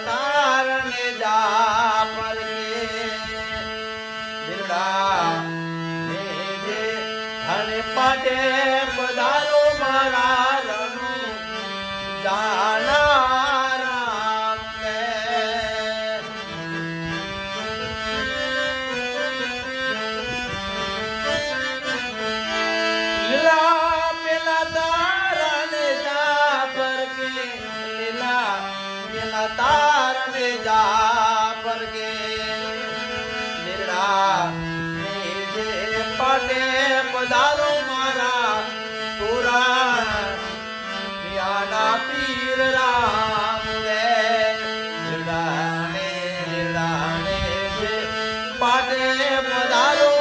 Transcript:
તારને જા પર કે દિલડા ને જે ધન પાટે પધારો મારા રણુ જાનારા કે લીલા પેલા તારને જા પર કે લીલા પેલા તારને જા પર કે લીલા ને જે પાટે